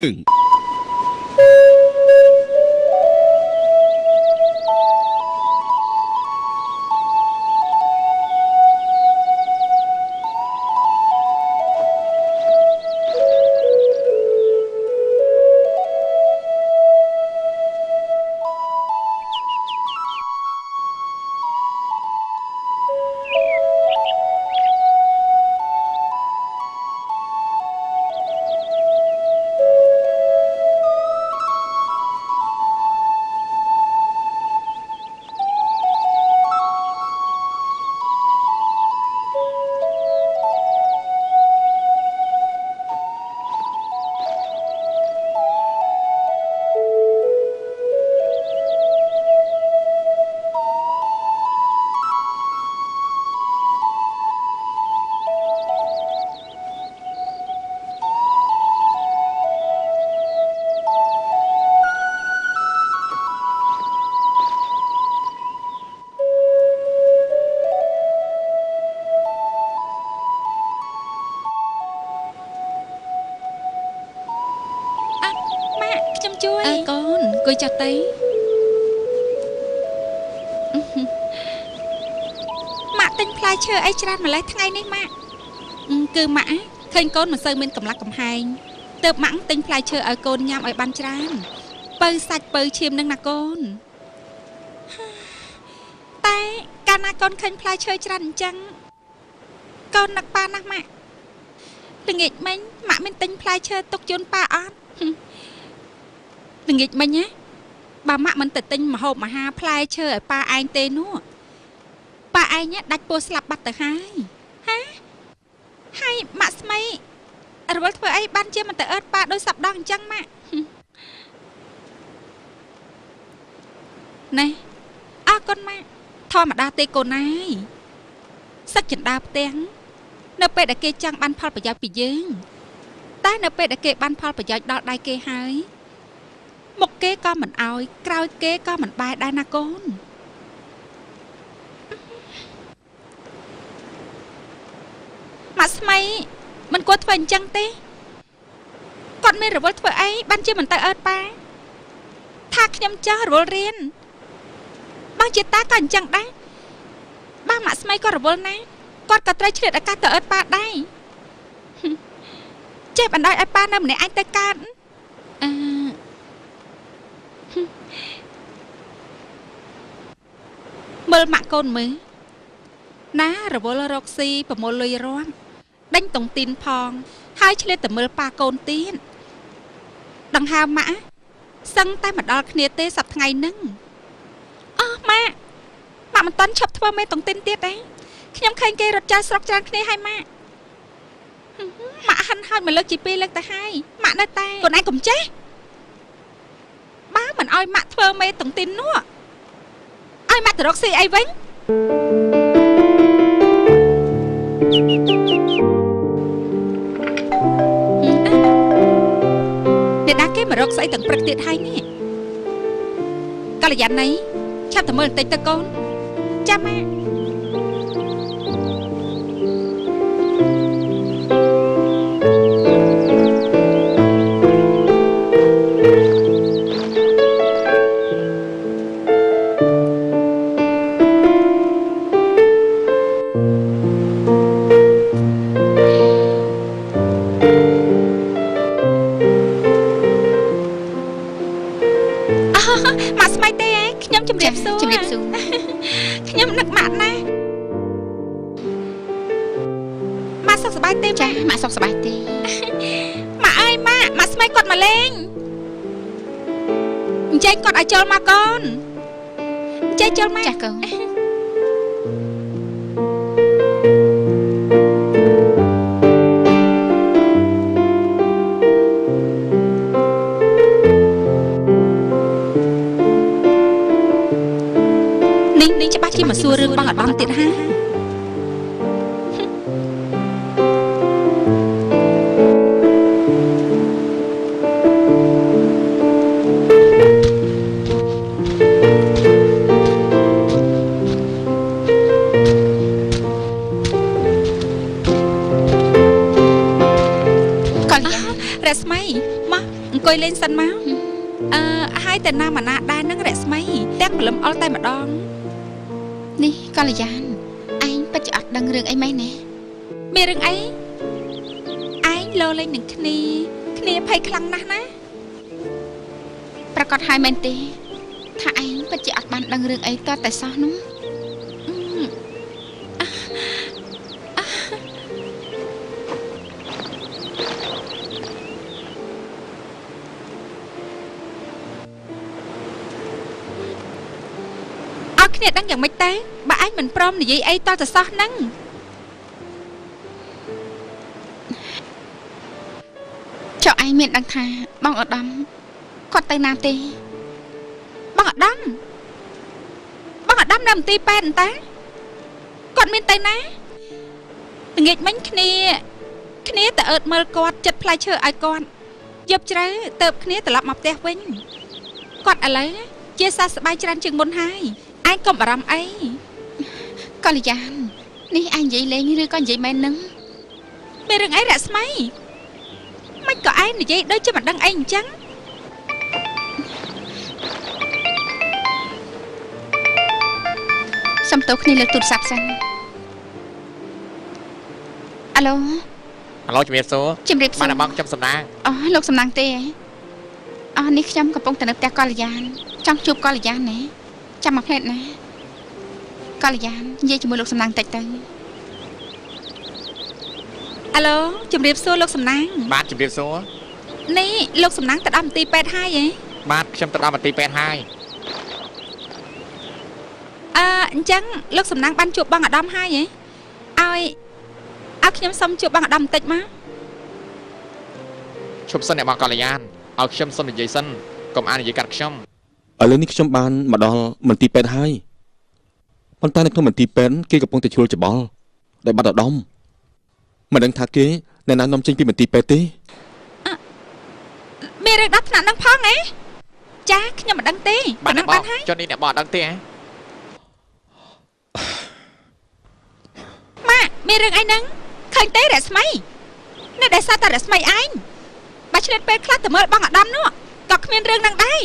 Cô cho tí Mạ tinh plai chơi ấy chran mà lấy thay này mạ Cứ mạ khênh con mà sơi mình cầm lắc cầm hành Tợp mãng tinh plai chơi ở con nhằm ở ban chran Bơi sạch bơi chìm nâng nà con Tại Cả nà con khênh plai chơi chran chăng Con nạc ba nạc mạ Đừng nghịch mình Mạ mình tinh plai chơi tục chôn ba ớt Đừng nghịch mình nhé Bà mạ mình tự tinh mà hộp mà ha plai chơi ở ba anh tê nữa Ba anh nhé đạch bố slap bắt tới hai Hả Hay mạ smay Rồi bố thưa ấy ban chê mình tới ớt ba đôi sập đong chăng mạ Này con mạ Thôi mà đa tê cô này Sắc chẳng đa tiếng Nợ bê đã kê chăng ban phol bởi giáo bị dương Ta nợ bê đã kê ban phol bởi giáo đo đai kê hai Một kế con mình oi Krao kế con mình bài đai na con Mà smay Mình có thuyền chăng tê Con mình rồi vô thuyền ấy Ban chứ mình tới ớt ba Thác nhâm cho rồi vô riêng Bao chứ ta còn chăng đấy Ba mà smay con rồi vô ná Con có trái chết ở ca tới ớt ba đây Chết bạn đôi ớt ba nè mình anh tới ca Mơ mạng con mới Ná rồi vô lơ rốc si Và mô lùi rõng Đánh tổng tin phong Hai chứ lên tầm mơ ba con tiên Đằng hào mã Sân tay mà đo khnia tê sập ngày nâng Mạ Mạ mình toán chọc thua mê tổng tin tiết đấy Khi nhóm khanh kê rột cha sọc chan khnia hai mạ Mạ hân hơi mà lực chỉ pi lực ta hai Mạ nơi tay Còn ai cũng chết Bá mình oi mạ thua mê tổng tin nữa Ai mà từ rốc xì ai vĩnh Để đá kế mà rốc xì tầng bật tiệt hay nè Cả là dặn này Chạp thầm mơ tình tờ con Chà mà Mà smay tê ấy Nhóm chùm riệp xuống Nhóm nực mạn nè Mà sọc sờ bài tê Chà, mà sọc sờ bài tê Mà ơi mà smay con mà lên Chanh con ở chôl mà con Chanh chôl mà Chà con Ninh cho bác khi mà xua rương băng ở băng tiện ha Resmay Má អង្គុយលេងសិនមកហើយតែណាមណាដែរនឹងរស្មីទាំងព្រលឹមអល់តែម្ដងនេះកល្យានឯងពិតជាអត់ដឹងរឿងអីមែនទេមានរឿងអីឯងលោលេងនឹងគ្នាភ័យខ្លាំងណាស់ណាប្រកាសហើយមែនទេថាឯងពិតជាអត់បានដឹងរឿងអីតតែសោះនោះគ្នាដឹងយ៉ាងម៉េចទេបើឯងមិនព្រមនិយាយអីតទៅសោះហ្នឹងចុះឯងមានដឹងថាបងឧត្តមគាត់ទៅណាទេបងឧត្តមនៅមន្ទីរពេទ្យអន្តើគាត់មានទៅណាល្ងាចមិញគ្នាទៅអើតមើលគាត់ចិត្តផ្លែឈើឲ្យគាត់យប់ជ្រៅទៅគ្នាត្រឡប់មកផ្ទះវិញគាត់ឥឡូវជាសះស្បើយច្រើនជាងមុនហើយឯងកុំបារម្ភអីកល្យាននេះឯងនិយាយលេងឬក៏និយាយមែននឹងមានរឿងអីរស្មីមិនក៏ឯងនិយាយដូចជាមិនដឹងអីអញ្ចឹងសំទោសគ្នាលើកទូរស័ព្ទសិនអាឡូជំរាបសួរបានមកខ្ញុំសំណាងអូលោកសំណាងទេនេះខ្ញុំកំពុងទៅនៅផ្ទះកល្យានចង់ជួបកល្យានណាចាំមកផ្លែតណាកល្យាននិយាយជាមួយលោកសំណាងតិចទៅអាឡូជំរាបសួរលោកសំណាងបាទជំរាបសួរនេះលោកសំណាងទៅដល់មន្ទីរពេទ្យហើយហ៎បាទខ្ញុំទៅដល់មន្ទីរពេទ្យហើយអញ្ចឹងលោកសំណាងបានជួបបងអាដាមហើយហ៎ឲ្យខ្ញុំសុំជួបបងអាដាមបន្តិចមកឈប់សិនអ្នកបងកល្យានឲ្យខ្ញុំសុំនិយាយសិនកុំអាននិយាយកាត់ខ្ញុំឥឡូវនេះខ្ញុំបានមកដល់មន្ទីរពេទ្យហើយប៉ុន្តែនៅក្នុងមន្ទីរពេទ្យគេកំពុងតែជួលច្បល់ដោយបាត់ឧត្តមមិនដឹងថាគេអ្នកណានាំចេញពីមន្ទីរពេទ្យទេមានរឿងដល់ថ្នាក់នឹងផងហ៎ចាខ្ញុំមិនដឹងទេបានហើយចុះនេះអ្នកបងអត់ដឹងទេហ៎ម៉ាក់មានរឿងអីហ្នឹងឃើញទេរស្មីនេះដែលសារតែរស្មីឯងបើឆ្លៀតពេលខ្លះទៅមើលបងអាដាមនោះក៏គ្មានរឿងហ្នឹងដែរ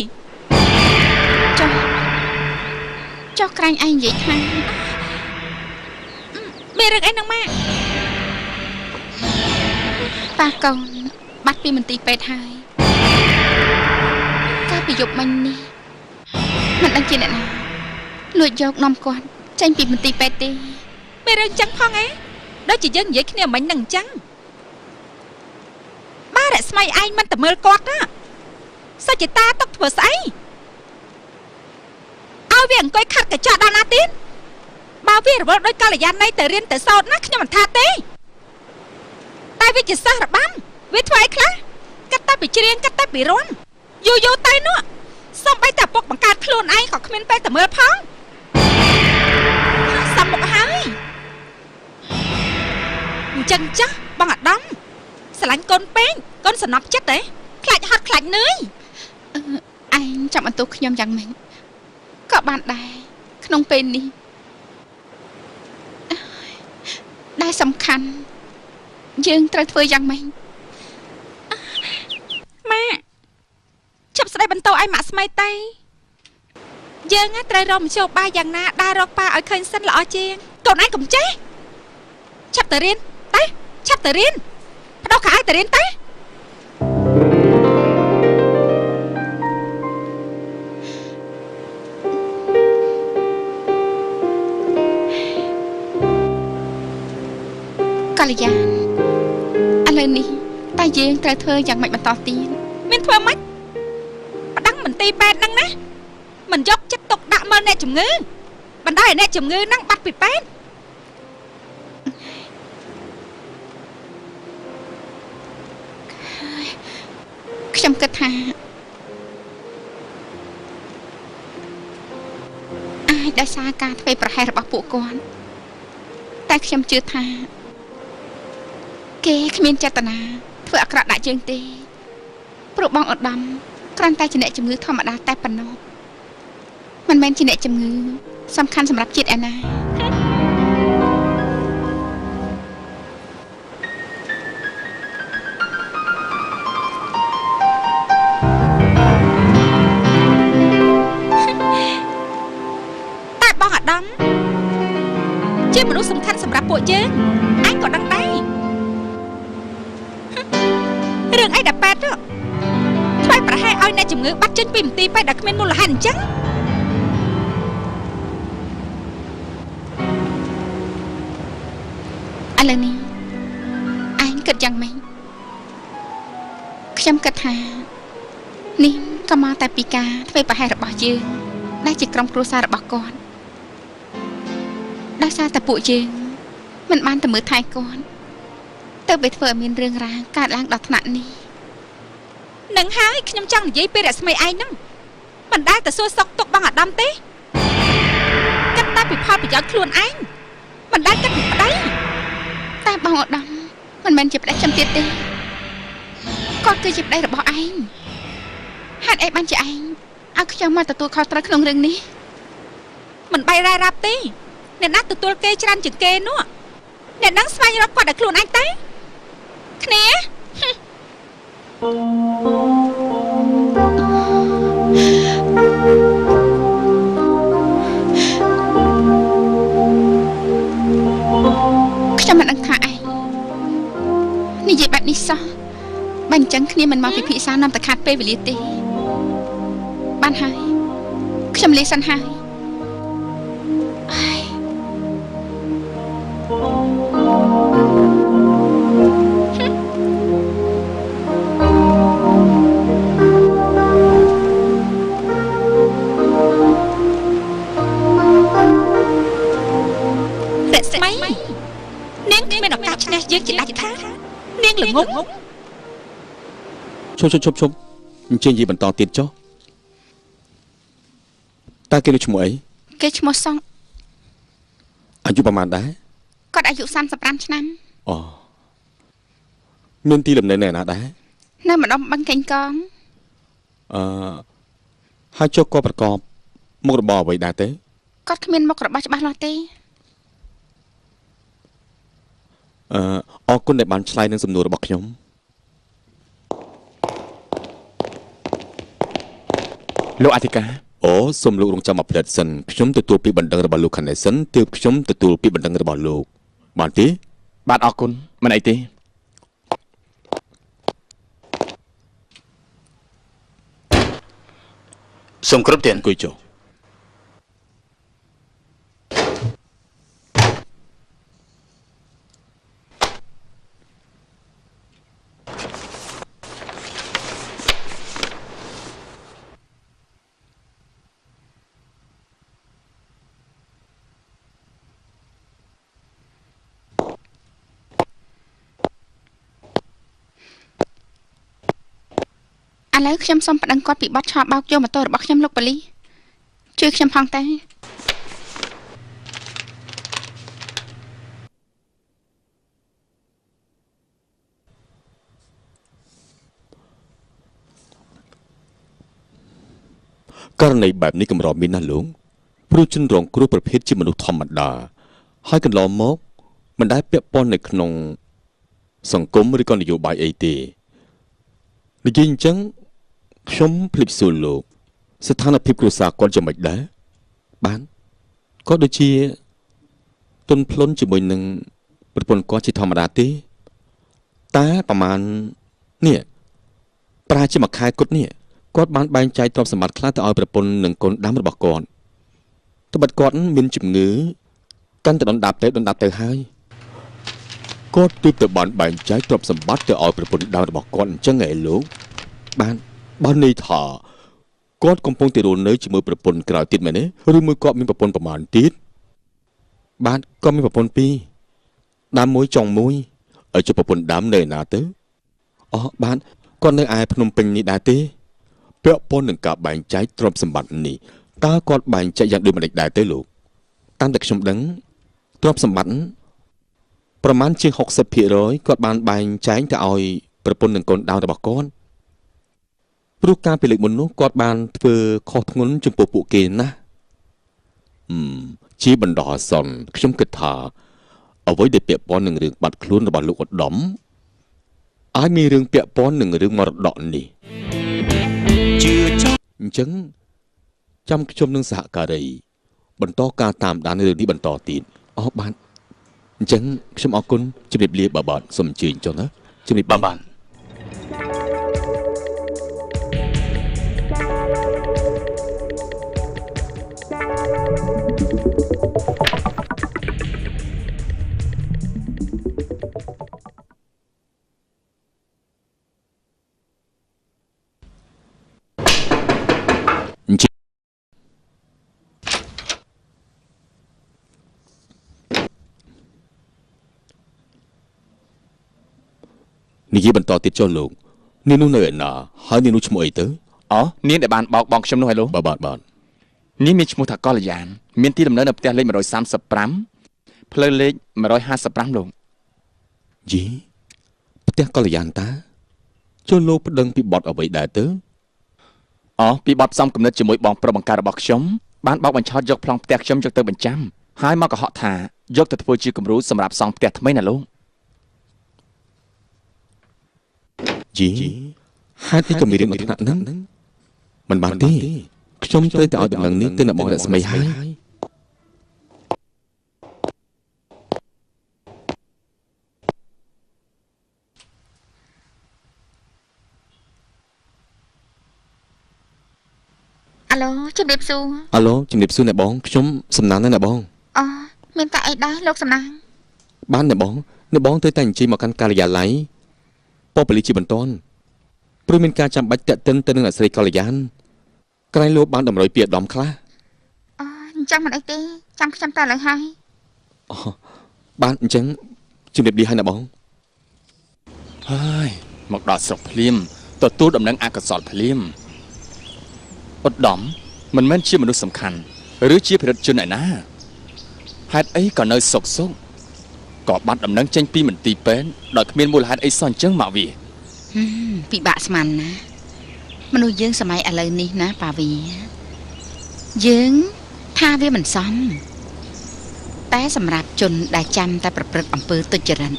ចុះក្រាញ់ឯងនិយាយថាមានរឿងអីហ្នឹងម៉ាក់ប៉ះកូនបាត់ពីមន្ទីរពេទ្យហើយកាលពីយប់មិញនេះមិនដឹងជាអ្នកណាលួចយកនាំគាត់ចេញពីមន្ទីរពេទ្យទេមានរឿងចឹងផងហ៎ដូចជាយើងនិយាយគ្នាមិញហ្នឹងអញ្ចឹងបាទរស្មីឯងមិនទៅមើលគាត់ណាសុចិតាຕົកធ្វើស្អីឲ្យវាអង្គុយខាត់កញ្ចក់ដល់ណាទៀតបើវារវល់ដោយកល្យានណៃទៅរៀនទៅសោតណាខ្ញុំមិនថាទេតែវាជាសិស្សរបាំវាធ្វើអីខ្លះកាត់តែពីច្រៀងកាត់តែពីរំយូរទៅនោះសំបីតែពុកបង្កើតខ្លួនឯងក៏គ្មានពេលទៅមើលផងសំមុខហើយអញ្ចឹងចាស់បងអាដាមស្រឡាញ់កូនពេកកូនសំណប់ចិត្តទេខ្លាចហត់ខ្លាចនឿយឯងចាំបន្ទោសខ្ញុំយ៉ាងម៉េចក៏បានដែរក្នុងពេលនេះដែលសំខាន់យើងត្រូវធ្វើយ៉ាងម៉េចម៉ាក់ឈប់ស្ដីបន្ទោសឲ្យម៉ាក់ស្មីតៃយើងត្រូវរកមធ្យោបាយយ៉ាងណាដើររកប៉ាឲ្យឃើញសិនល្អជាងកូនឯងកុំចេះឆាប់ទៅរៀនតែឆាប់ទៅរៀនបដោះខោឲ្យទៅរៀនតែកល្យានឥឡូវនេះតែយើងត្រូវធ្វើយ៉ាងម៉េចបន្តទៀតមានធ្វើម៉េចប្តឹងមន្ទីរពេទ្យហ្នឹងណាមិនយកចិត្តទុកដាក់មើលអ្នកជំងឺបណ្ដោយឲ្យអ្នកជំងឺហ្នឹងបាត់ពីពេទ្យខ្ញុំគិតថាអាចដោយសារការធ្វើប្រហែសរបស់ពួកគាត់តែខ្ញុំជឿថាគេគ្មានចេតនាធ្វើអាក្រក់ដាក់យើងទេព្រោះបងឧត្តមគ្រាន់តែជាអ្នកជំងឺធម្មតាតែប៉ុណ្ណោះមិនមែនជាអ្នកជំងឺសំខាន់សម្រាប់ជាតិឯណា មនុស្សសំខាន់សម្រាប់ពួកយើងអញក៏ដឹងដែររឿងអីដែលប៉ែតថ្លៃប្រហែលឲ្យអ្នកជំងឺបាត់ចេញពីមន្ទីរពេទ្យដែលគ្មានមូលហេតុអញ្ចឹងឥឡូវនេះឯងគិតយ៉ាងម៉េចខ្ញុំគិតថានេះក៏មកតែពីការធ្វើប្រហែសរបស់យើងដែលជាក្រុមគ្រួសាររបស់គាត់ដោយសារតែពួកយើងមិនបានទៅមើលថែគាត់ទៅ被ធ្វើឲ្យមានរឿងរ៉ាវកើតឡើងដល់ថ្នាក់នេះ នឹងហើយខ្ញុំចង់និយាយពីរស្មីឯងហ្នឹងមិនដែលទៅសួរសុខទុក្ខបងអាដាមទេគិតតែពីផលប្រយោជន៍ខ្លួនឯងមិនដែលគិតពីប្តី តែបងឧត្តមមិនមែនជាប្តីខ្ញុំទៀតទេគាត់គឺជាប្តីរបស់ឯងហេតុអីបានជាឯងឲ្យខ្ញុំមកទទួលខុសត្រូវក្នុងរឿងនេះ មិនបាយរ៉ារ៉ាប់ទេអ្នកណាទទួលគេច្រើនជាងគេនោះអ្នកនឹងស្វែងរកគាត់ឲ្យខ្លួនឯងទៅគ្នា ខ្ញុំមិនដឹងថាឯងនិយាយបែបនេះសោះបើអញ្ចឹងគ្នាមិនមកពិភាក្សានាំតែខាត់ពេលវេលាទេបានហើយខ្ញុំលេងសិនហើយ នាងមានឱកាសឈ្នះយើងជាដាច់ខាតនាងល្ងង ឈប់អញ្ចឹងនិយាយបន្តទៀតចុះតើគេលើឈ្មោះអី គេឈ្មោះសង្ឃ អាយុប្រហែលដែរ គាត់អាយុ35ឆ្នាំ អូមានទីលំនៅនៅណាដែរ នៅម្ដុំបឹងកេងកង ហើយចុះគាត់ប្រកបមុខរបរអ្វីដែរទេ គាត់គ្មានមុខរបរច្បាស់លាស់ទេ អរគុណដែលបានឆ្លើយនឹងសំណួររបស់ខ្ញុំលោកអធិការអូសូមលោករងចាំមកផ្លែតសិនខ្ញុំទទួលពីបណ្ដឹងរបស់លោកខាណេសិនទើបខ្ញុំទទួលពីបណ្ដឹងរបស់លោកបានទេ បាទអរគុណមិនអីទេ សូមគ្រប់ទាន អង្គុយចុះ ឥឡូវខ្ញុំសូមប្តឹងគាត់ពីបទឆោបបោកយកម៉ូតូរបស់ខ្ញុំលោកប៉ូលីសជួយខ្ញុំផងតើ ករណីបែបនេះកម្រមានណាស់លោកព្រោះជនរងគ្រោះប្រភេទជាមនុស្សធម្មតាហើយកន្លងមកមិនដែលពាក់ព័ន្ធនៅក្នុងសង្គមឬក៏នយោបាយអីទេនិយាយអញ្ចឹងខ្ញុំភ្លេចសួរលោកស្ថានភាពគ្រួសារគាត់យ៉ាងម៉េចដែរបានក៏ដូចជាទុនភ្លុនជាមួយនឹងប្រពន្ធគាត់ជាធម្មតាទេតែប្រហែលនេះប្រាជាមួយខែគត់នេះគាត់បានបែងចែកទ្រព្យសម្បត្តិខ្លះទៅឲ្យប្រពន្ធនិងកូនដាំរបស់គាត់ត្បិតគាត់មានជំងឺកាន់តែដុនដាបទៅហើយគាត់ទើបតែបានបែងចែកទ្រព្យសម្បត្តិទៅឲ្យប្រពន្ធដាំរបស់គាត់អញ្ចឹងឯងលោកបានបើន័យថាគាត់កំពុងតែរស់នៅជាមួយប្រពន្ធក្រោយទៀតមែនទេឬមួយគាត់មានប្រពន្ធប្រមាណទៀតបាទគាត់មានប្រពន្ធពីរដាំមួយចុងមួយឲ្យជួបប្រពន្ធដាំនៅណាទៅអូបាទគាត់នៅឯភ្នំពេញនេះដែរទេពាក់ព័ន្ធនឹងការបែងចែកទ្រព្យសម្បត្តិនេះតើគាត់បែងចែកយ៉ាងដូចម្តេចដែរទេលោកតាមតែខ្ញុំដឹងទ្រព្យសម្បត្តិប្រមាណជាង 60% គាត់បានបែងចែកទៅឲ្យប្រពន្ធនិងកូនដៅរបស់គាត់ព្រោះការពីលើកមុននោះគាត់បានធ្វើខុសធ្ងន់ចំពោះពួកគេណាជាបណ្ដោះអាសន្នខ្ញុំគិតថាអ្វីដែលពាក់ព័ន្ធនឹងរឿងបាត់ខ្លួនរបស់លោកឧត្តមអាចមានរឿងពាក់ព័ន្ធនឹងរឿងមរតកនេះជឿចាប់អញ្ចឹងចាំខ្ញុំនឹងសហការីបន្តការតាមដានរឿងនេះបន្តទៀតអូបាន អញ្ចឹងខ្ញុំអរគុណជំរាបលាបាទសូមអញ្ជើញចុះណាជំរាបលាបាទអញ្ចឹងនិយាយបន្តទៀតចុះលោកនាងនោះនៅឯណាហើយនាងនោះឈ្មោះអីទៅ អូនាងដែលបានបោកបងខ្ញុំនោះឯលោក បាទនាងមានឈ្មោះថាកល្យានមានទីលំនៅនៅផ្ទះលេខ135ផ្លូវលេខ155លោក យីផ្ទះកល្យានតាចុះលោកប្តឹងពីបទអ្វីដែរទៅ អូពីបទផ្សំគំនិតជាមួយបងប្រុសបង្ការរបស់ខ្ញុំបានបោកបញ្ឆោតយកប្លង់ផ្ទះខ្ញុំយកទៅបញ្ចាំហើយមកកុហកថាយកទៅធ្វើជាគំរូសម្រាប់សង់ផ្ទះថ្មីណាលោក យីហេតុអីក៏មានរឿងអត់ថ្នាក់ហ្នឹងមិនបានទេខ្ញុំត្រូវតែឲ្យដំណឹងនេះទៅអ្នកបងរស្មីហើយ អាឡូជំរាបសួរ អាឡូជំរាបសួរអ្នកបងខ្ញុំសំណាងណាស់អ្នកបង អូមានតែអីដែរលោកសំណាង បានអ្នកបងទៅតែអញ្ជើញមកកាន់ការិយាល័យប៉ូប៉ូលីសជាបន្ទាន់ព្រោះមានការចាំបាច់តាក់ទិនទៅនឹងអ្នកស្រីកល្យានក្រែងលោកបានតម្រុយពីអាដាមខ្លះ អូអញ្ចឹងមិនអីទេចាំខ្ញុំទៅលើហើយ អូបានអញ្ចឹងជំរាបលាហើយអ្នកបង ហើយមកដល់ស្រុកភ្លាមទទួលដំណឹងអកុសលភ្លាមឧត្តមមិនមែនជាមនុស្សសំខាន់ឬជាភិរិតជនឯណាហេតុអីក៏នៅសុកក៏បាត់ដំណឹងចេញពីមន្ទីរពេទ្យដោយគ្មានមូលហេតុអីសោះអញ្ចឹងមកវា ពិបាកស្មានណាមនុស្សយើងសម័យឥឡូវនេះណាប៉ាវីយើងថាវាមិនសមតែសម្រាប់ជនដែលចាំតែប្រព្រឹត្តអំពើទុច្ចរិត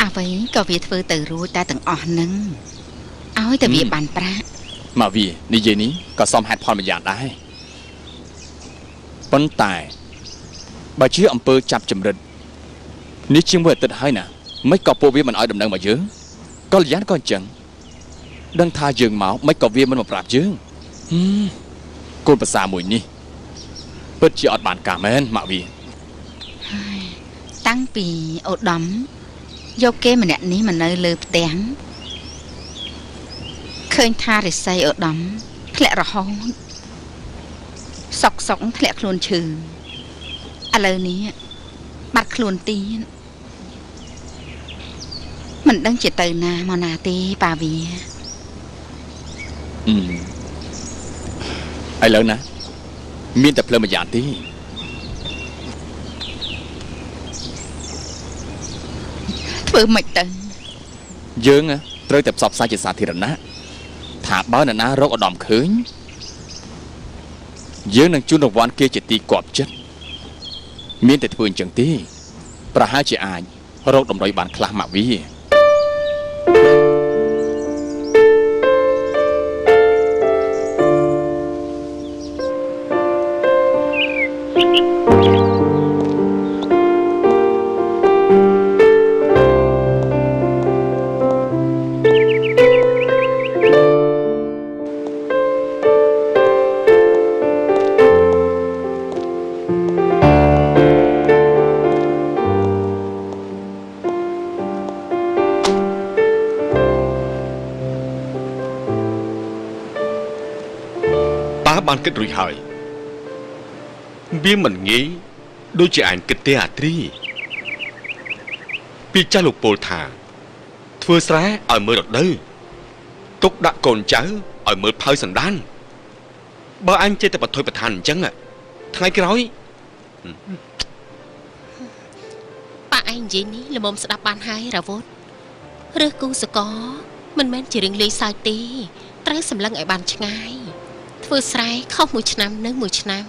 អ្វីក៏វាធ្វើទៅរួចតែទាំងអស់ហ្នឹងឲ្យតែវាបានប្រាក់ មកវានិយាយនេះក៏សមហេតុផលមួយយ៉ាងដែរប៉ុន្តែបើជាអំពើចាប់ចម្រិតនេះជាងមួយអាទិត្យហើយណាមិនក៏ពួកវាមិនឲ្យដំណឹងមកយើងកល្យានក៏អញ្ចឹងដឹងថាយើងមកមិនក៏វាមិនមកប្រាប់យើងកូនប្រសាមួយនេះពិតជាអត់បានការមែនមកវា តាំងពីអូដាមយកគេម្នាក់នេះមកនៅលើផ្ទះឃើញថារិស័យអូដាមធ្លាក់រហូតសុកធ្លាក់ខ្លួនឈឺឥឡូវនេះបាត់ខ្លួនទៀតមិនដឹងជាទៅណាមកណាទេប៉ាវា ឥឡូវណាមានតែភ្លើងមួយយ៉ាងទេ ធ្វើមិនទៅ យើងត្រូវតែផ្សព្វផ្សាយជាសាធារណៈថាបើនរណារកឧត្តមឃើញយើងនឹងជូនរង្វាន់គេជាទីគាប់ចិត្តមានតែធ្វើអញ្ចឹងទេប្រហែលជាអាចរកតម្រុយបានខ្លះមកវា បានគិតរួចហើយវាមិនងាយដូចជាអញគិតទេអាត្រីពីចាស់លោកពោលថាធ្វើស្រែឲ្យមើលរដូវទុកដាក់កូនចៅឲ្យមើលផៅសន្តានបើអញចេះតែបថុយប្រឋានអញ្ចឹងថ្ងៃក្រោយ ប៉ាឯងនិយាយនេះល្មមស្ដាប់បានហើយរ៉ាវុធឬគូសកមិនមែនជារឿងលេងសើចទេត្រូវសម្លឹងឲ្យបានឆ្ងាយធ្វើស្រែខុសមួយឆ្នាំនឹងមួយឆ្នាំ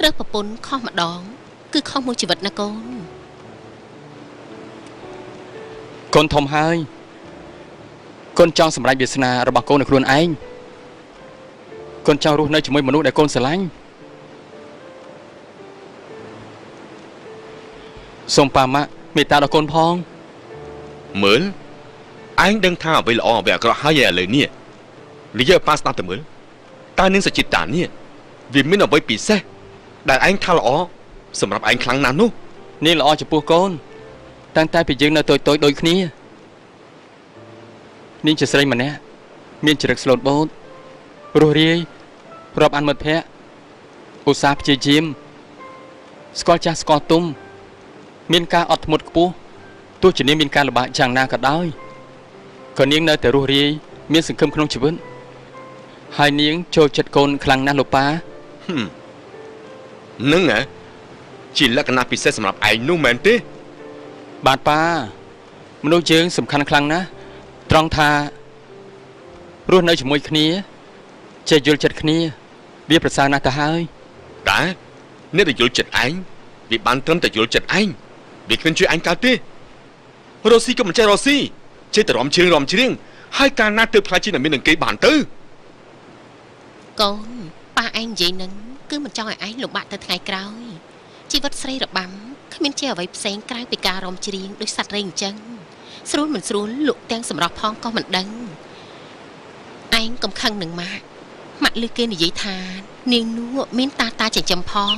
រើសប្រពន្ធខុសម្ដងគឺខុសមួយជីវិតណាកូនកូនធំហើយកូនចង់សម្រេចវាសនារបស់កូននៅខ្លួនឯងកូនចង់រស់នៅជាមួយមនុស្សដែលកូនស្រឡាញ់ សូមប៉ាម៉ាក់មេត្តាដល់កូនផង មើលឯងដឹងថាអ្វីល្អអ្វីអាក្រក់ហើយឥឡូវនេះនិយាយប៉ាស្ដាប់ទៅមើលតើនាងសុជីតានេះវាមានអ្វីពិសេសដែលឯងថាល្អសម្រាប់ឯងខ្លាំងណាស់នោះ នាងល្អចំពោះកូនតាំងតែពីយើងនៅតូចៗដូចគ្នានាងជាស្រីម្នាក់មានចរិតស្លូតបូតរស់រាយរាប់អានមិត្តភ័ក្តិឧស្សាហ៍ព្យាយាមស្គាល់ចាស់ស្គាល់ទុំមានការអត់ធ្មត់ខ្ពស់ទោះជានាងមានការលំបាកយ៉ាងណាក៏ដោយក៏នាងនៅតែរស់រាយមានសង្ឃឹមក្នុងជីវិតហើយនាងចូលចិត្តកូនខ្លាំងណាស់លោកប៉ា នឹងជាលក្ខណៈពិសេសសម្រាប់ឯងនោះមែនទេ បាទប៉ាមនុស្សយើងសំខាន់ខ្លាំងណាស់ត្រង់ថារស់នៅជាមួយគ្នាចេះយល់ចិត្តគ្នាវាប្រសើរណាស់ទៅហើយ តែអ្នកដែលយល់ចិត្តឯងវាបានត្រឹមតែយល់ចិត្តឯងវាគ្មានជួយឯងកើតទេរស់ស៊ីក៏មិនចេះរស់ស៊ីចេះតែរំជ្រៀងហើយកាលណាទើបខ្លាចជាអ្នកមាននឹងគេបានទៅ កូនប៉ាឯងនិយាយនឹងគឺមិនចង់ឲ្យឯងលំបាកទៅថ្ងៃក្រោយជីវិតស្រីរបាំគ្មានជាអ្វីផ្សេងក្រៅពីការរំច្រៀងដោយសត្វរែងអញ្ចឹងស្រួលមិនស្រួលលក់ទាំងសម្រាប់ផងក៏មិនដឹងឯងកំខឹងនឹងម៉ាក់ឮគេនិយាយថានាងនោះមានតាចិញ្ចឹមផង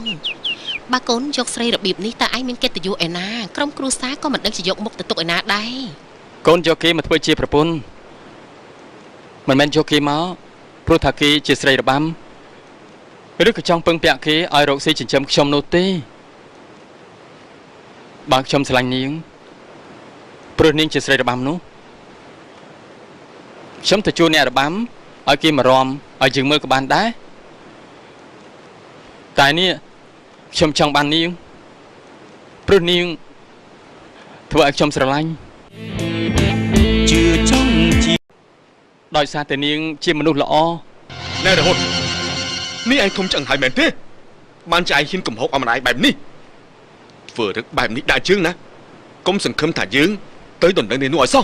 បើកូនយកស្រីរបៀបនេះតើឯងមានកិត្តិយសឯណាក្រុមគ្រួសារក៏មិនដឹងជាយកមុខទៅទុកឯណាដែរ កូនយកគេមកធ្វើជាប្រពន្ធមិនមែនយកគេមកព្រោះថាគេជាស្រីរបាំឬក៏ចង់ពឹងពាក់គេឲ្យរកស៊ីចិញ្ចឹមខ្ញុំនោះទេបើខ្ញុំស្រឡាញ់នាងព្រោះនាងជាស្រីរបាំនោះខ្ញុំទៅជួលអ្នករបាំឲ្យគេមករំឲ្យយើងមើលក៏បានដែរតែនេះខ្ញុំចង់បាននាងព្រោះនាងធ្វើឲ្យខ្ញុំស្រឡាញ់ជឿចង់ជាដោយសារតែនាងជាមនុស្សល្អ ណែរហូតនេះឯងធំឆ្អឹងហើយមែនទេបានជាឯងហ៊ានកំហុកអមរាយបែបនេះធ្វើរឹកបែបនេះដាក់ជើងណាកុំសង្ឃឹមថាយើងទៅដណ្ដឹងនេះនោះឲ្យសោះ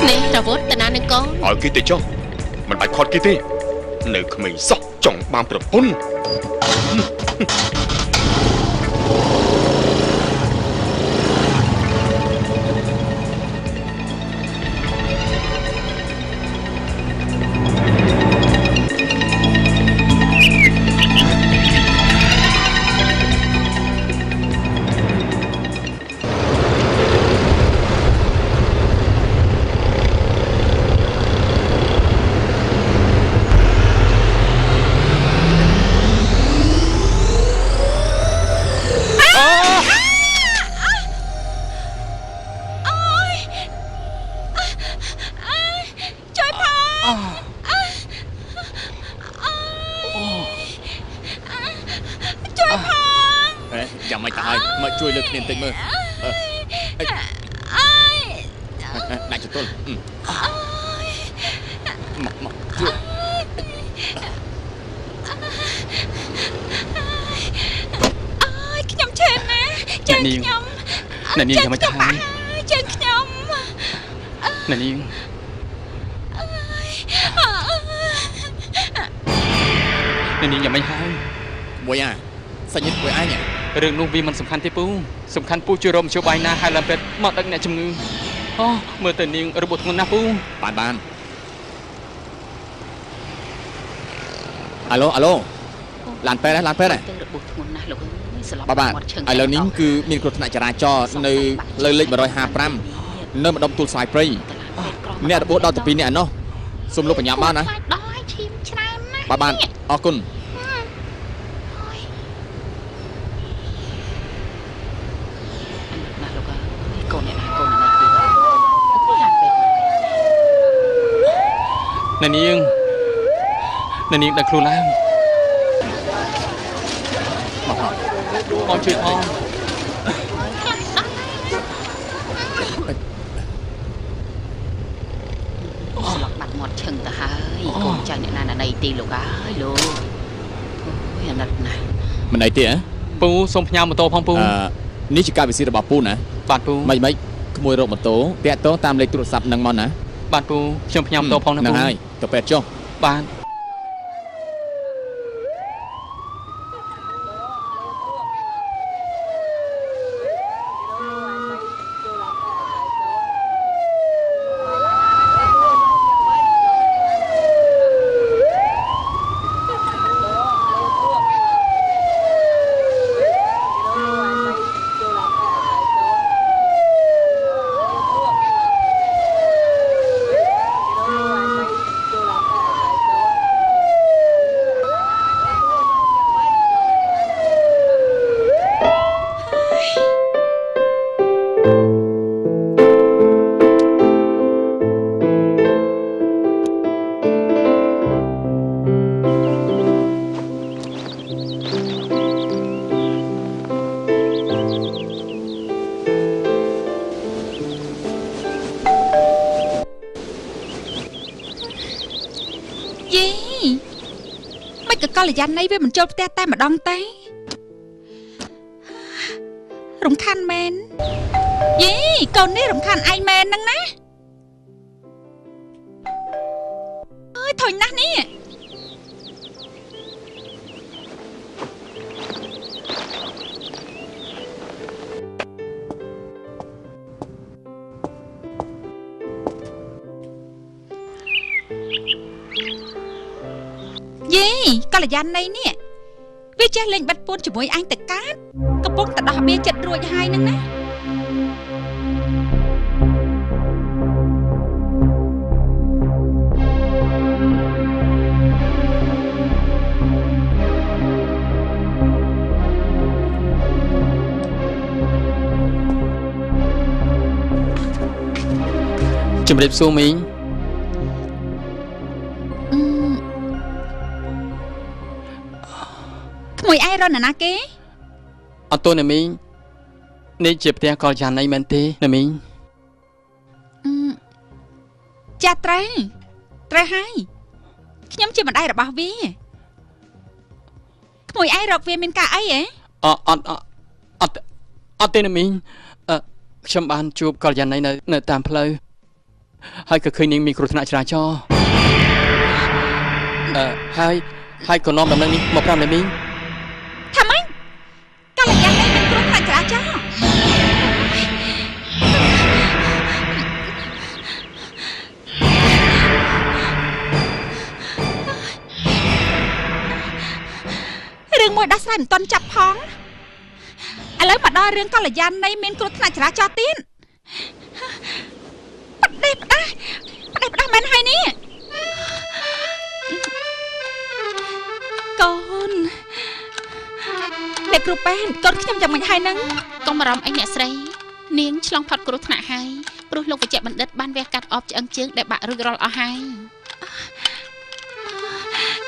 នេះរវត្តតាណានឹងកូន ឲ្យគេទៅចុះមិនបាច់ខាត់គេទេនៅក្មេងសោះចង់បានប្រពន្ធ ចាំមិនទៅហើយមកជួយលើកគ្នាបន្តិចមើលដាក់ចតុលមកជួយខ្ញុំឆេនណាជើងខ្ញុំ អ្នកនាងចាំមិនទៅហើយ ជើងខ្ញុំ អ្នកនាងយ៉ាងម៉េចហើយ មួយសាច់ញាតិមួយឯង រឿងនោះវាមិនសំខាន់ទេពូសំខាន់ពូជួយរកមជ្ឈបាយណាហើយឡើងពេទ្យមកដឹកអ្នកជំងឺអូមើលទៅនាងរបួសធ្ងន់ណាស់ពូបានអាឡូឡានពេទ្យរបួសធ្ងន់ណាស់លោកអើយស្លាប់ បាទឥឡូវនេះគឺមានគ្រោះថ្នាក់ចរាចរណ៍នៅលើលេខ155នៅម្ដុំទួលស្វាយព្រៃអ្នករបួសដល់ទៅ2នាក់ឯណោះសូមលោកបញ្ញាបានណា ដល់ឲ្យឈាមច្រើនណាស់ បាទអរគុណ កូនអ្នកណាទៀត អ្នកនាងដឹកខ្លួនឡើងបងជួយផង ឈឹងទៅហើយកូនចៅអ្នកណាណីទីលោកអើយលោកអូយអាណិតណាស់ មិនអីទេហ៎ ពូសូមផ្ញើម៉ូតូផងពូ នេះជាការវិសិទ្ធរបស់ពូណា បាទពូ មិនក្មួយរកម៉ូតូតាក់ទងតាមលេខទូរស័ព្ទនឹងមកណា បាទពូខ្ញុំផ្ញើម៉ូតូផងណា ហ្នឹង ពូ ហើយទៅពេទ្យចុះ បាទ យីមិនក៏កល្យាណីវាមិនចូលផ្ទះតែម្ដងទេរំខានមែនយីកូននេះរំខានឯងមែនហ្នឹងណាអើយធុញណាស់នេះយីកល្យាណីនេះវាចេះលេងបាត់ពួនជាមួយអញទៅកាតកំពុងតែដោះបៀចិត្តរួចហើយហ្នឹងណាជំរាបសួរមីង ក្មួយឯងរនណាគេ អត់ទោះណាមីងនេះជាផ្ទះកល្យាណីមែនទេណាមីង ចាត្រូវហើយខ្ញុំជាម្ដាយរបស់វាក្មួយឯងរកវាមានការអីហ៎ អត់ទេណាមីងខ្ញុំបានជួបកល្យាណីនៅតាមផ្លូវហើយក៏ឃើញនាងមានគ្រោះថ្នាក់ចរាចរណ៍ហើយក៏នាំដំណឹងនេះមកប្រាប់ណាមីង ថាម៉េចកល្យាណីមានគ្រោះថ្នាក់ចរាចរណ៍រឿងមួយដោះស្រាយមិនទាន់ចាប់ផងឥឡូវមកដល់រឿងកល្យាណីមានគ្រោះថ្នាក់ចរាចរណ៍ទៀតផ្ដេសមែនហើយនេះកូនអ្នកគ្រូប៉ែនកូនខ្ញុំយ៉ាងម៉េចហើយហ្នឹង កុំបារម្ភអីអ្នកស្រីនាងឆ្លងផុតគ្រោះថ្នាក់ហើយព្រោះលោកវិជ្ជបណ្ឌិតបានវះកាត់អបឆ្អឹងជើងដែលបាក់រួចរាល់អស់ហើយ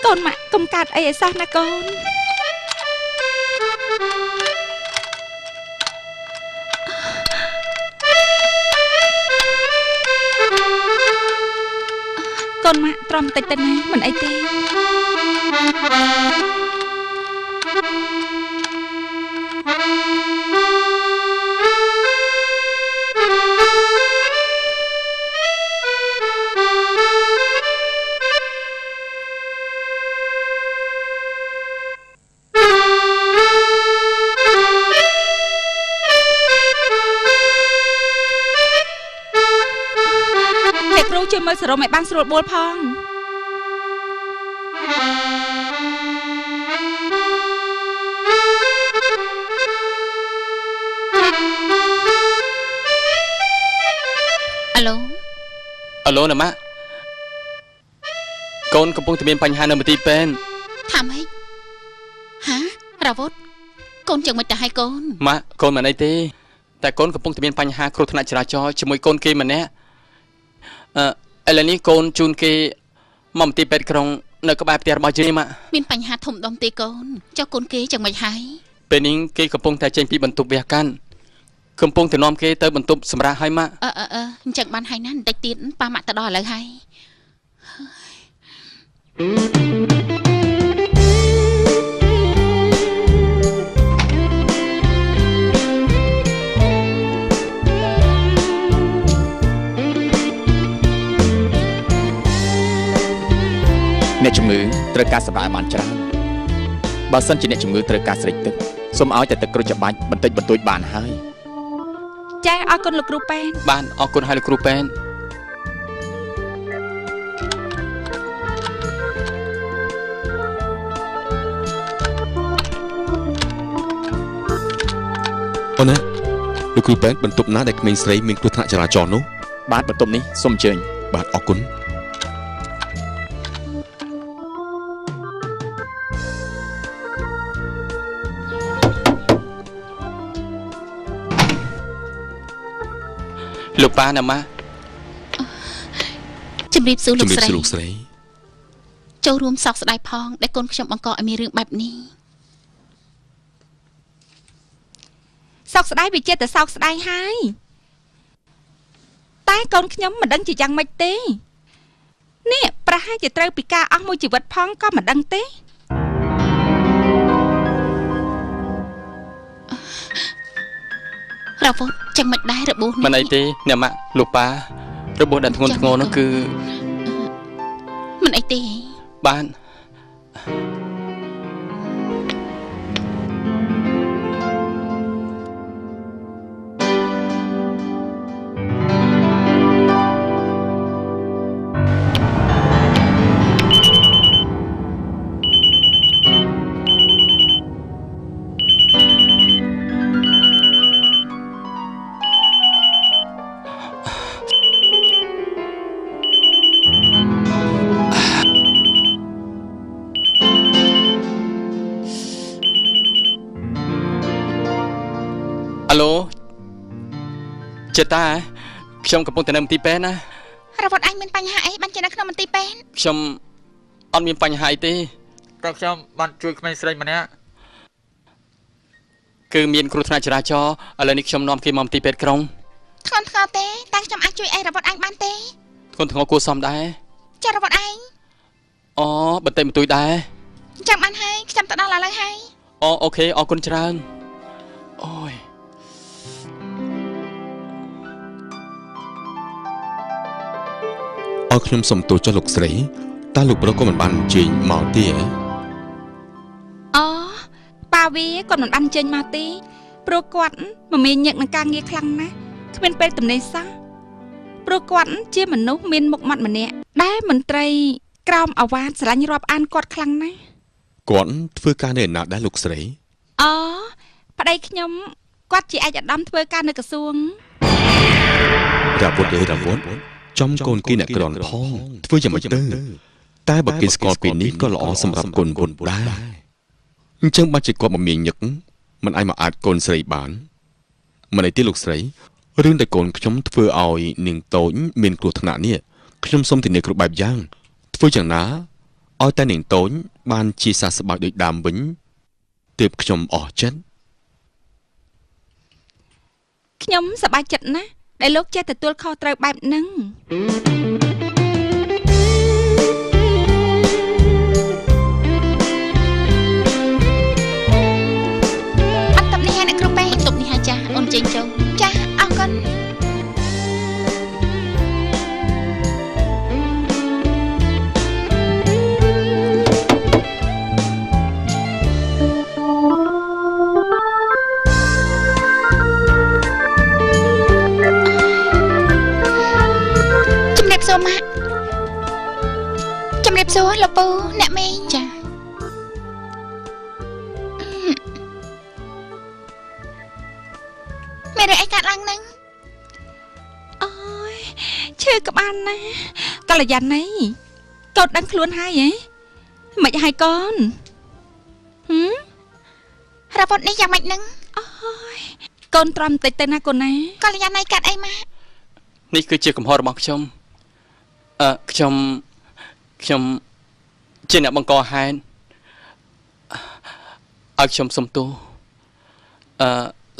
ក ូនម៉ាក់កុំកាត់អីឲ្យសោះណាកូន កូនម៉ាក់ទ្រាំតិចទៅណាមិនអីទេ អ្នកគ្រូជួយមើលសរុបឲ្យបានស្រួលបួលផងអាឡូ អាឡូណាម៉ាក់កូនកំពុងតែមានបញ្ហានៅមន្ទីរពេទ្យ ថាម៉េចហារ៉ាវុតកូនយ៉ាងម៉េចទៅហើយកូន ម៉ាក់កូនមិនអីទេតែកូនកំពុងតែមានបញ្ហាគ្រោះថ្នាក់ចរាចរណ៍ជាមួយកូនគេម្នាក់ឥឡូវនេះកូនជូនគេមកមន្ទីរពេទ្យក្រុងនៅក្បែរផ្ទះរបស់យាយម៉ាក់ មានបញ្ហាធំដុំទេកូនចុះកូនគេយ៉ាងម៉េចហើយ ពេលនេះគេកំពុងតែចេញពីបន្ទប់វះកាន់កំពុងតែនាំគេទៅបន្ទប់សម្រាប់ឲ្យម៉ាក់ អញ្ចឹងបានហើយណាបន្តិចទៀតប៉ាម៉ាក់ទៅដល់ឥឡូវហើយ អ្នកជំងឺត្រូវការសម្រាកឲ្យបានច្រើនបើសិនជាអ្នកជំងឺត្រូវការស្រេកទឹកសូមឲ្យតែទឹកក្រូចច្បាច់បន្តិចបន្តួចបានហើយ ចាអរគុណលោកគ្រូប៉ែន បានអរគុណហើយលោកគ្រូប៉ែន អូនណាលោកគ្រូពេទ្យបន្ទប់ណាដែលក្មេងស្រីមានគ្រោះថ្នាក់ចរាចរណ៍នោះ បាទបន្ទប់នេះសូមអញ្ជើញ បាទអរគុណ លោកប៉ាណាម៉ា ជំរាបសួរលោក ជំរាប ស្រី សួរលោកស្រី ចូលរួមសោកស្ដាយផងដែលកូនខ្ញុំបង្កឲ្យមានរឿងបែបនេះ សោកស្ដាយវាចេះតែសោកស្ដាយហើយតែកូនខ្ញុំមិនដឹងជាយ៉ាងម៉េចទេនេះប្រហែលជាត្រូវពីការអស់មួយជីវិតផងក៏មិនដឹងទេ រវត្តចឹងមិនដែររបួស មិនអីទេអ្នកម៉ាក់លោកប៉ារបួសដែលធ្ងន់ធ្ងរនោះគឺ មិនអីទេ បាន អាឡូចេតាខ្ញុំកំពុងតែនៅមន្ទីរពេទ្យណា រវត្តអញមានបញ្ហាអីបានជានៅក្នុងមន្ទីរពេទ្យ ខ្ញុំអត់មានបញ្ហាអីទេ តែខ្ញុំបានជួយក្មេងស្រីម្នាក់ គឺមានគ្រោះថ្នាក់ចរាចរណ៍ឥឡូវនេះខ្ញុំនាំគេមកមន្ទីរពេទ្យក្រុង ធ្ងន់ធ្ងរទេតែខ្ញុំអាចជួយអីរវត្តអញបានទេ ធ្ងន់ធ្ងរគួរសមដែរ ចារវត្តអញ អូបន្តិចបន្តួចដែរ ចាំបានហើយខ្ញុំទៅដល់ឥឡូវហើយ អូអូខេអរគុណច្រើនអូយ អរខ្ញុំសូមទោសចុះលោកស្រីតើលោកប្រុសក៏មិនបានអញ្ជើញមកទេហ៎ អូប៉ាវាគាត់មិនបានចេញមកទេព្រោះគាត់មមាញឹកនឹងការងារខ្លាំងណាស់គ្មានពេលទំនេរសោះព្រោះគាត់ជាមនុស្សមានមុខមាត់ម្នាក់ដែលមន្ត្រីក្រមអាវ៉ាតស្រឡាញ់រាប់អានគាត់ខ្លាំងណាស់ គាត់ធ្វើការនៅឯណាដែរលោកស្រី អូប្តីខ្ញុំគាត់ជាឯកឧត្តមធ្វើការនៅក្រសួង រវត្តអើយរវត្តចំកូនគេអ្នកក្រន់ផងធ្វើយ៉ាងម៉េចទៅតែបើគេស្គាល់ពីនេះក៏ល្អសម្រាប់កូនគុណដែរអញ្ចឹងបាច់ជាគាត់មកមានញឹកមិនអាចមកអាចកូនស្រីបានមិនអីទេលោកស្រីរឿងតែកូនខ្ញុំធ្វើឲ្យនាងតូចមានគ្រោះថ្នាក់នេះខ្ញុំសូមធានាគ្រប់បែបយ៉ាងធ្វើយ៉ាងណាឲ្យតែនាងតូចបានជាសះស្បើយដូចដើមវិញទើបខ្ញុំអស់ចិត្ត ខ្ញុំសប្បាយចិត្តណាស់ដែលលោកចេះទទួលខុសត្រូវបែបហ្នឹងអត់តបនេះហើយអ្នកគ្រូពេទ្យ ទុកនេះហើយចាអូនចេញចូល ចាអរគុណ ជំរាបសួរម៉ាក់ជំរាបសួរលោកពូអ្នកមីង ចា មានរឿងអីកើតឡើងនឹង អូយឈឺក្បាលណាស់កល្យាណីកូនដឹងខ្លួនហើយហ៎មិនហើយកូនរវត្តនេះយ៉ាងម៉េចនឹង កូនទ្រាំតិចទៅណាកូនណា កល្យាណីកាត់អីម៉ាក់ នេះគឺជាកំហុសរបស់ខ្ញុំខ្ញុំជាអ្នកបង្កហេតុឲ្យខ្ញុំសុំទោស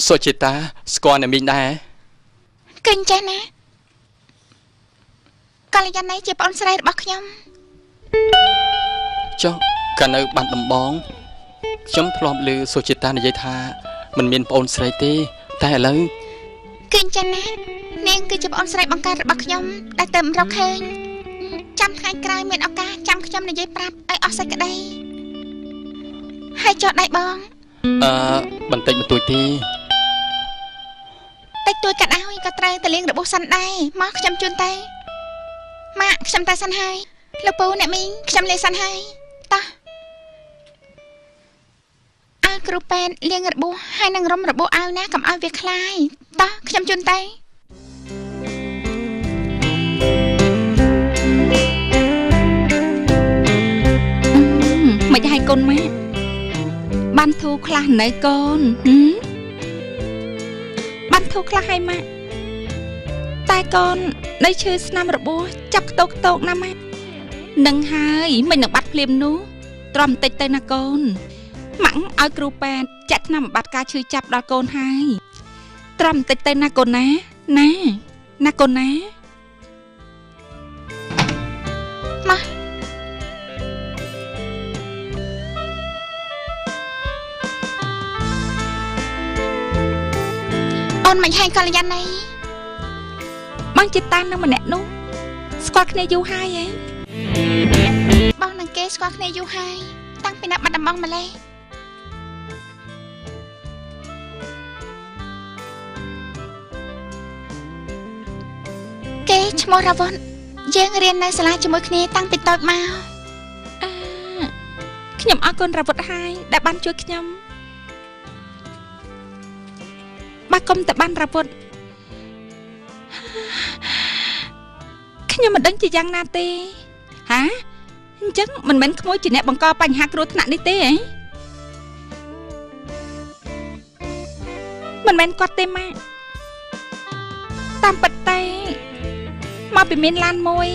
សុចេតាស្គាល់អ្នកមីងដែរ គិញចេះណាកល្យាណីជាប្អូនស្រីរបស់ខ្ញុំ ចុះកាលនៅបានដំបងខ្ញុំធ្លាប់ឮសុជាតានិយាយថាមិនមានប្អូនស្រីទេតែឥឡូវ គឺអញ្ចឹងណានាងគឺជាប្អូនស្រីបង្កើតរបស់ខ្ញុំដែលទៅរកឃើញចាំថ្ងៃក្រោយមានឱកាសចាំខ្ញុំនិយាយប្រាប់ឲ្យអស់សេចក្តីហើយចុះដៃបង បន្តិចបន្តួចទេ តិចតួចកាត់ឲ្យក៏ត្រូវទៅលៀងរបួសសិនដែរមកខ្ញុំជូនទៅម៉ាក់ខ្ញុំទៅសិនហើយលោកពូអ្នកមីងខ្ញុំលេងសិនហើយតោះឲ្យគ្រូពេទ្យលៀងរបួសហើយនឹងរុំរបួសឲ្យណាកុំឲ្យវាคลายតោះខ្ញុំជូនទៅ មិនឲ្យកូនម៉ាក់បានធូរខ្លះនៅកូនបានធូរខ្លះឲ្យម៉ាក់តែកូននៅឈឺស្នាមរបួសចាប់ខ្ទោកណាម៉ាក់នឹងហើយមិននឹងបាត់ភ្លាមនោះទ្រាំបន្តិចទៅណាកូនម៉ាក់ឲ្យគ្រូពេទ្យចាក់ថ្នាំបំបត្តិការឈឺចាប់ដល់កូនហើយទ្រាំបន្តិចទៅណាកូនណាណាកូនណា អូនមិនហើយកល្យាណី បងចិត្តតាននឹងម្នាក់នោះស្គាល់គ្នាយូរហើយហ៎ បងនឹងគេស្គាល់គ្នាយូរហើយតាំងពីនៅបាត់ដំបងម្លេះគេឈ្មោះរវ័នយើងរៀននៅសាលាជាមួយគ្នាតាំងពីតូចមក ខ្ញុំអរគុណរវុធហើយដែលបានជួយខ្ញុំបើគុំតែបានរវុធខ្ញុំមិនដឹងជាយ៉ាងណាទេហាអញ្ចឹងមិនមែនក្មួយជាអ្នកបង្កបញ្ហាគ្រោះថ្នាក់នេះទេហ៎មិនមែនគាត់ទេម៉ាក់តាមពិតតែមកពីមានឡានមួយ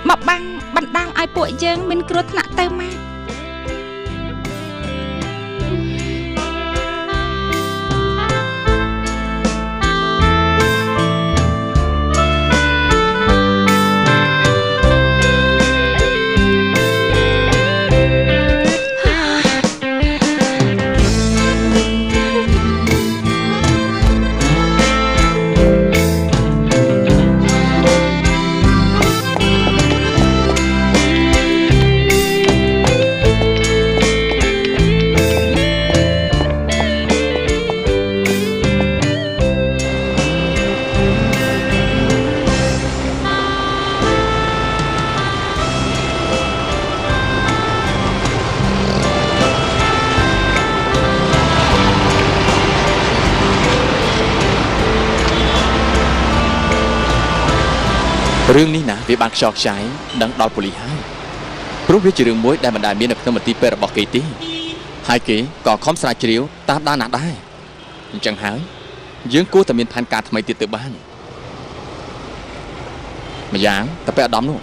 មកបាំងបណ្ដាលឲ្យពួកយើងមានគ្រោះថ្នាក់ទៅម៉ាក់ រឿងនេះណាវាបានខ្យល់ខ្ចាយដឹងដល់ប៉ូលីសហើយព្រោះវាជារឿងមួយដែលមិនដែលមាននៅក្នុងមន្ទីរពេទ្យរបស់គេទេហើយគេក៏ខំស្រាវជ្រាវតាមដានណាស់ដែរអញ្ចឹងហើយយើងគួរតែមានផែនការថ្មីទៀតទៅបានម្យ៉ាងតែពេលអាដាមនោះ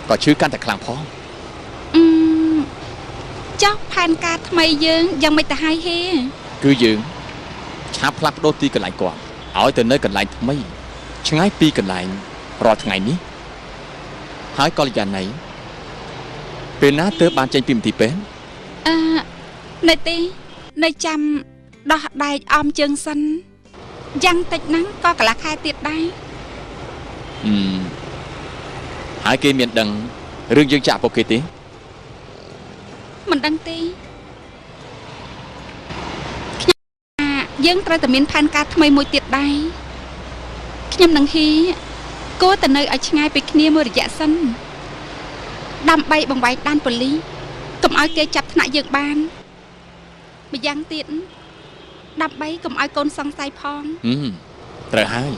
ក៏ឈឺកាន់តែខ្លាំងផងចុះផែនការថ្មីយើងយ៉ាងមិនទៅហើយហេ គឺយើងឆាប់ផ្លាស់ប្ដូរទីកន្លែងគាត់ឲ្យទៅនៅកន្លែងថ្មីឆ្ងាយពីកន្លែងរាល់ថ្ងៃនេះហើយកល្យាណីពេលណាទើបបានចេញពីមន្ទីរពេទ្យ នៅទីនៅចាំដោះដែកអមជើងសិនយ៉ាងតិចណាស់ក៏កន្លះខែទៀតដែរហើយគេមានដឹងរឿងយើងចាក់ពួកគេទេ មិនដឹងទេយើងត្រូវតែមានផែនការថ្មីមួយទៀតដែរខ្ញុំនឹងហ៊ីគួរតែនៅឲ្យឆ្ងាយពីគ្នាមួយរយៈសិនដើម្បីបង្វែងដានប៉ូលីសកុំឲ្យគេចាប់ថ្នាក់យើងបានម្យ៉ាងទៀតដើម្បីកុំឲ្យកូនសង្ស័យផងត្រូវហើយ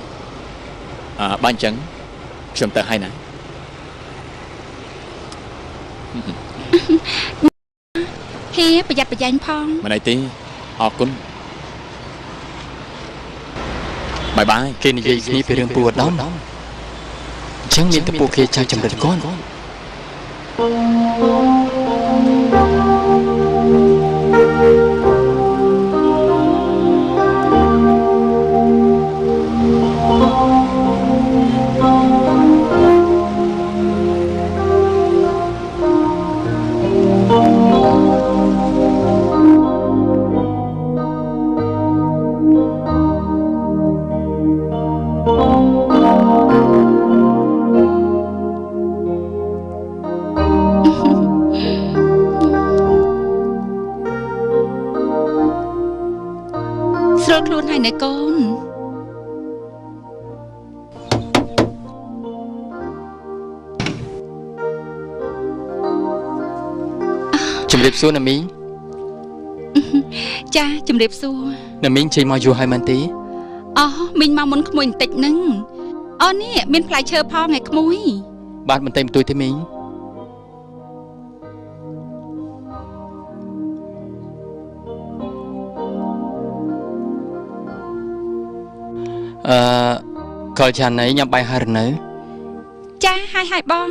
បើអញ្ចឹងខ្ញុំទៅហើយណាហេប្រយ័ត្នប្រយែងផងមិនអីទេអរគុណបាយបាយ គេនិយាយគ្នាពីរឿងពូឧត្តមអញ្ចឹងមានតែពួកគេចៅចម្រិតគាត់ ល់ខ្លួនហើយណែកូន ជំរាបសួរណាមីង ចាជំរាបសួរ ណាមីងចេញមកយូរហើយមែនទេ អូមីងមកមុនក្មួយបន្តិចហ្នឹងអូនេះមានផ្លែឈើផងឯក្មួយ បាទបន្តិចបន្តួចទេមីងកលចានណៃញ៉ាំបាយហើយឬនៅ ចាហើយបង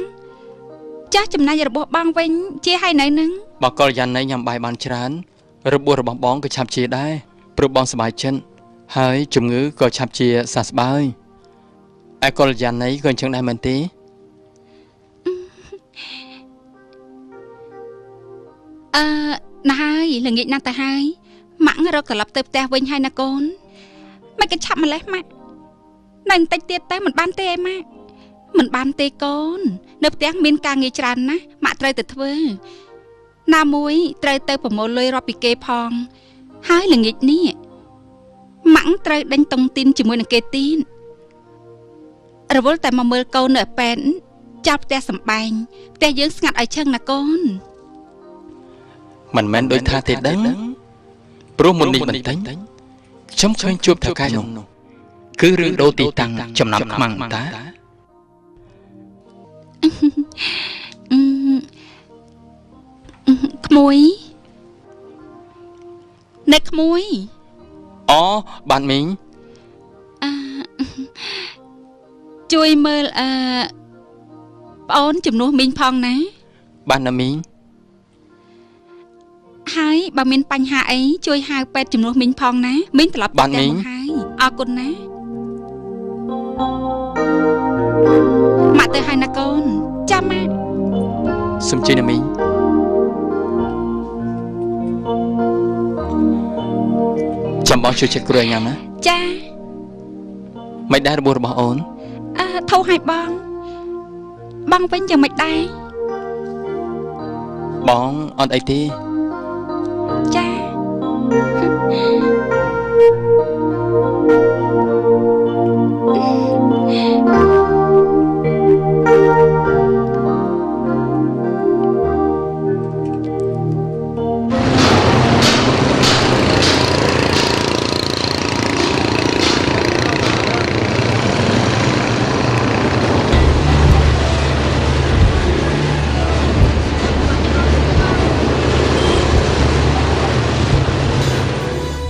ចាស់ចំណាយរបស់បងវិញជាហើយនៅនឹង បើកលយ៉ានណៃញ៉ាំបាយបានច្រើនរបួសរបស់បងក៏ឆាប់ជាដែរព្រោះបងសប្បាយចិត្តហើយជំងឺក៏ឆាប់ជាសះស្បើយឯកលយ៉ានណៃក៏អញ្ចឹងដែរមែនទេ ណាហើយល្ងាចណាស់ទៅហើយម៉ាក់រកត្រឡប់ទៅផ្ទះវិញហើយណាកូនមិនក៏ឆាប់ម្លេះម៉ាក់នៅបន្តិចទៀតទៅមិនបានទេឯម៉ាក់មិនបានទេកូននៅផ្ទះមានការងារច្រើនណាស់ម៉ាក់ត្រូវទៅធ្វើណាមួយត្រូវទៅប្រមូលលុយរាប់ពីគេផងហើយល្ងាចនេះម៉ាក់ត្រូវដេញតុងទីនជាមួយនឹងគេទីនរវល់តែមកមើលកូននៅឯប៉ែនចាប់ផ្ទះសំបែងផ្ទះយើងស្ងាត់ឲ្យឈឹងណាកូន មិនមែនដូចថាទេដឹងព្រោះមុននេះបន្តិចខ្ញុំឃើញជួបថៅកែនោះគឺរឿងដូរទីតាំងចំណាំខ្មាំងតា ក្មួយអ្នកក្មួយ អូបានមីង ជួយមើលប្អូនជំនួសមីងផងណា បានណាមីង ហើយបើមានបញ្ហាអីជួយហៅពេទ្យជំនួសមីងផងណាមីងត្រឡប់ទៅផ្ទះមកហើយអរគុណណាម៉ាក់ទៅហើយណាកូនចាំម៉ាក់ សូមជឿណាមីងចាំបងជួយចិត្តគ្រូឲ្យញ៉ាំណា ចា មិនដែររបួសរបស់អូន ធូរឲ្យបងវិញយ៉ាងមិនដែរ បងអត់អីទេ ចា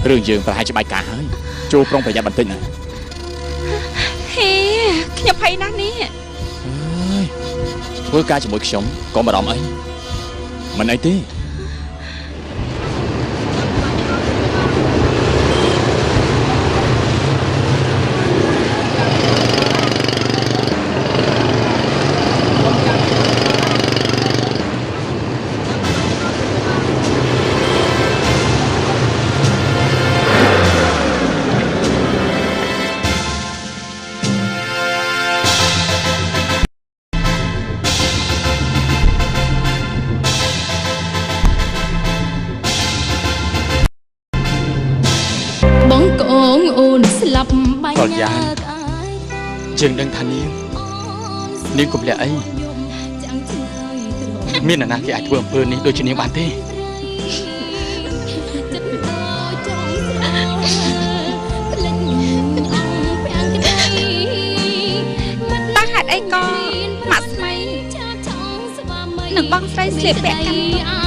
រឿងយើងប្រហែលជាបែកការហើយចូលប្រុងប្រយ័ត្នបន្តិចណា ហេខ្ញុំភ័យណាស់នេះ អើយធ្វើការជាមួយខ្ញុំក៏បារម្ភអីមិនអីទេ បងកងអូនស្លាប់បាញ់ យើងដឹងថានាងកុំលាក់អីមានអ្នកណាគេអាចធ្វើអំពើនេះដូចជានាងបានទេ តាហេតុអីក៏ម៉ាក់ស្មីនឹងបងស្រីស្លៀកពាក់កាន់